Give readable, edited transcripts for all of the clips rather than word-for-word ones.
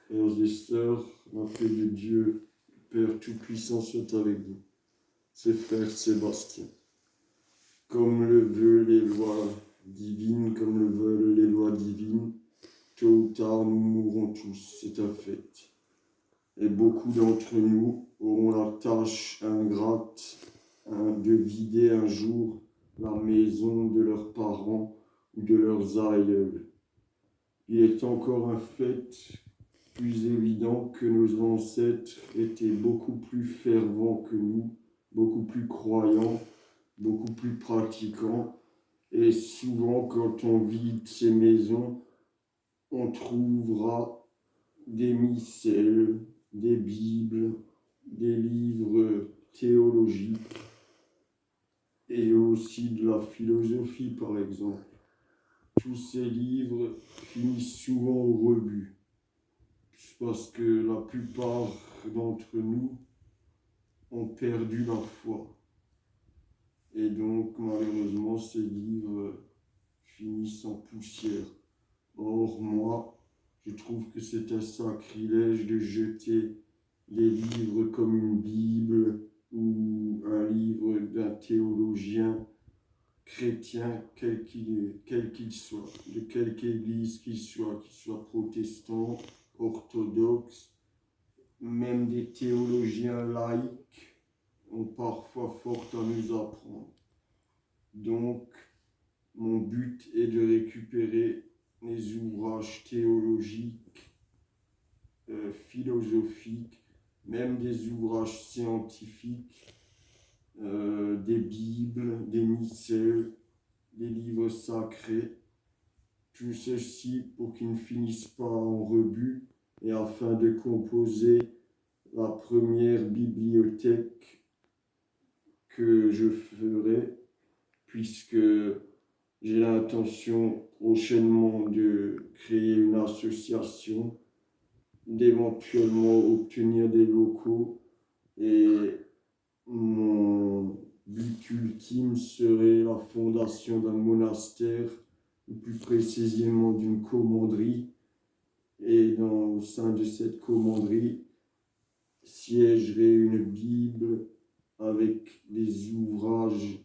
Frères et sœurs, la paix de Dieu, Père Tout-Puissant, soit avec vous. C'est frère Sébastien. Comme le veulent les lois divines, comme le veulent les lois divines, tôt ou tard nous mourrons tous, c'est un fait. Et beaucoup d'entre nous auront la tâche ingrate de vider un jour la maison de leurs parents ou de leurs aïeux. Il est encore un fait plus évident que nos ancêtres étaient beaucoup plus fervents que nous, beaucoup plus croyants, beaucoup plus pratiquants. Et souvent, quand on vide ces maisons, on trouvera des missels, des Bibles, des livres théologiques et aussi de la philosophie, par exemple. Tous ces livres finissent souvent au rebut, parce que la plupart d'entre nous ont perdu la foi. Et donc, malheureusement, ces livres finissent en poussière. Or, moi, je trouve que c'est un sacrilège de jeter les livres comme une Bible ou un livre d'un théologien chrétien, quel qu'il soit, de quelque église qu'il soit protestant, orthodoxe, même des théologiens laïcs ont parfois fort à nous apprendre. Donc, mon but est de récupérer les ouvrages théologiques, philosophiques, même des ouvrages scientifiques, des Bibles, des missels, des livres sacrés, tout ceci pour qu'ils ne finissent pas en rebut et afin de composer la première bibliothèque que je ferai, puisque j'ai l'intention prochainement de créer une association, d'éventuellement obtenir des locaux, et mon but ultime serait la fondation d'un monastère, ou plus précisément d'une commanderie, et au sein de cette commanderie siégerait une Bible avec des ouvrages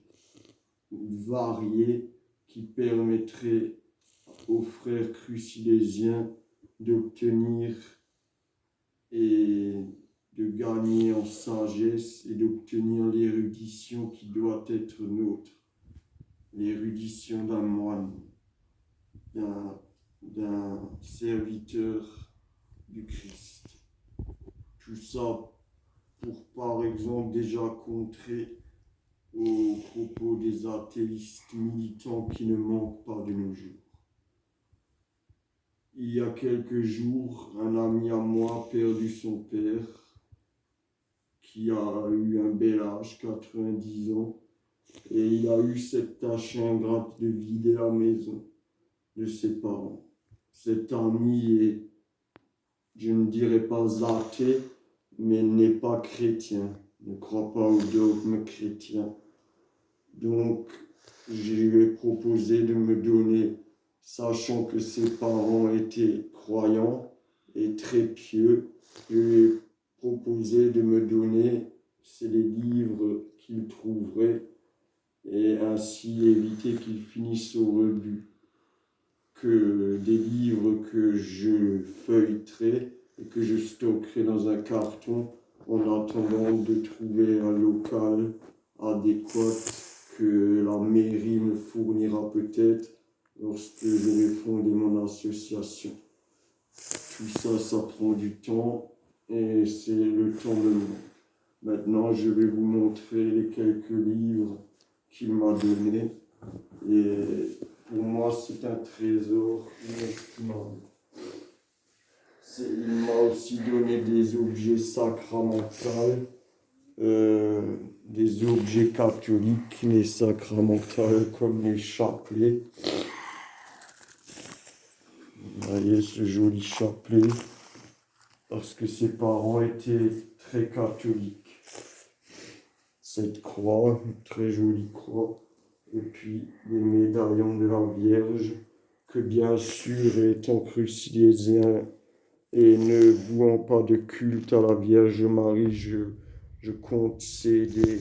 variés qui permettraient aux frères crucilésiens d'obtenir et de gagner en sagesse et d'obtenir l'érudition qui doit être nôtre, l'érudition d'un moine, d'un serviteur du Christ. Tout ça pour, par exemple, déjà contrer aux propos des athéistes militants qui ne manquent pas de nos jours. Il y a quelques jours, un ami à moi a perdu son père, qui a eu un bel âge, 90 ans, et il a eu cette tâche ingrate de vider la maison de ses parents. Cet ami est, je ne dirais pas athée, mais n'est pas chrétien, ne croit pas au dogme chrétien. Donc, je lui ai proposé de me donner, sachant que ses parents étaient croyants et très pieux, je lui ai proposé de me donner les livres qu'il trouverait et ainsi éviter qu'ils finissent au rebut. Que des livres que je feuilleterai et que je stockerai dans un carton en attendant de trouver un local adéquat que la mairie me fournira peut-être lorsque j'aurai fondé mon association. Tout ça, ça prend du temps et c'est le temps me manque. Maintenant, je vais vous montrer les quelques livres qu'il m'a donnés et pour moi, c'est un trésor inestimable. Il m'a aussi donné des objets sacramentaux, des objets catholiques, mais sacramentaux comme les chapelets. Vous voyez ce joli chapelet, parce que ses parents étaient très catholiques. Cette croix, une très jolie croix, et puis les médaillons de la Vierge, que bien sûr, étant crucilésien, et ne vouant pas de culte à la Vierge Marie, je compte céder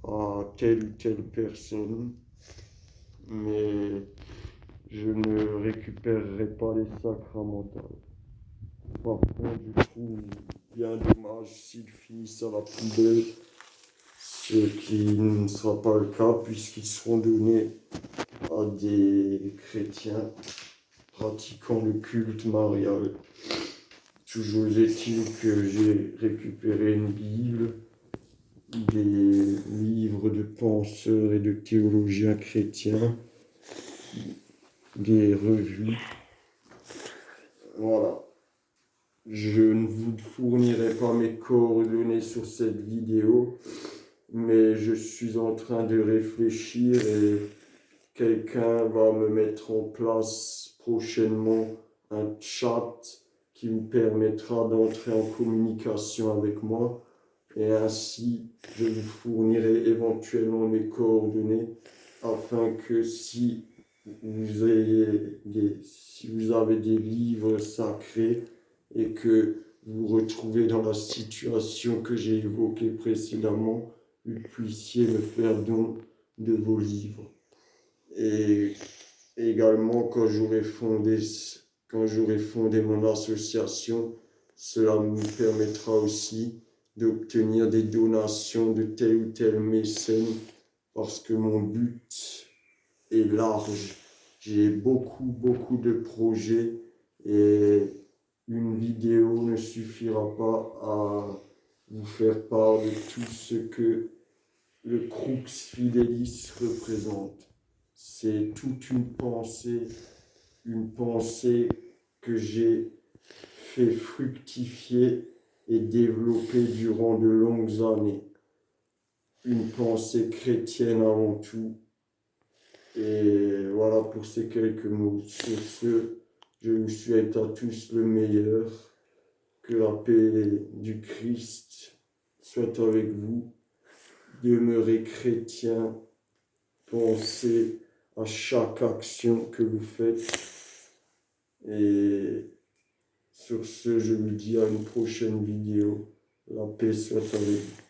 à telle ou telle personne, mais je ne récupérerai pas les sacramentales. Par contre, je trouve bien dommage s'ils finissent à la poubelle, ce qui ne sera pas le cas puisqu'ils seront donnés à des chrétiens pratiquant le culte marial. Toujours est-il que j'ai récupéré une Bible, des livres de penseurs et de théologiens chrétiens, des revues. Voilà. Je ne vous fournirai pas mes coordonnées sur cette vidéo, mais je suis en train de réfléchir et quelqu'un va me mettre en place prochainement un chat qui me permettra d'entrer en communication avec moi et ainsi je vous fournirai éventuellement mes coordonnées afin que si vous avez des livres sacrés et que vous vous retrouvez dans la situation que j'ai évoquée précédemment, vous puissiez me faire don de vos livres. Et également, quand j'aurai fondé mon association, cela me permettra aussi d'obtenir des donations de tel ou tel mécène parce que mon but est large. J'ai beaucoup de projets et une vidéo ne suffira pas à vous faire part de tout ce que le Crux Fidelis représente. C'est toute une pensée que j'ai fait fructifier et développer durant de longues années. Une pensée chrétienne avant tout. Et voilà pour ces quelques mots. Sur ce, je vous souhaite à tous le meilleur. Que la paix du Christ soit avec vous. Demeurez chrétien. Pensez à chaque action que vous faites. Et sur ce, je vous dis à une prochaine vidéo. La paix soit avec vous.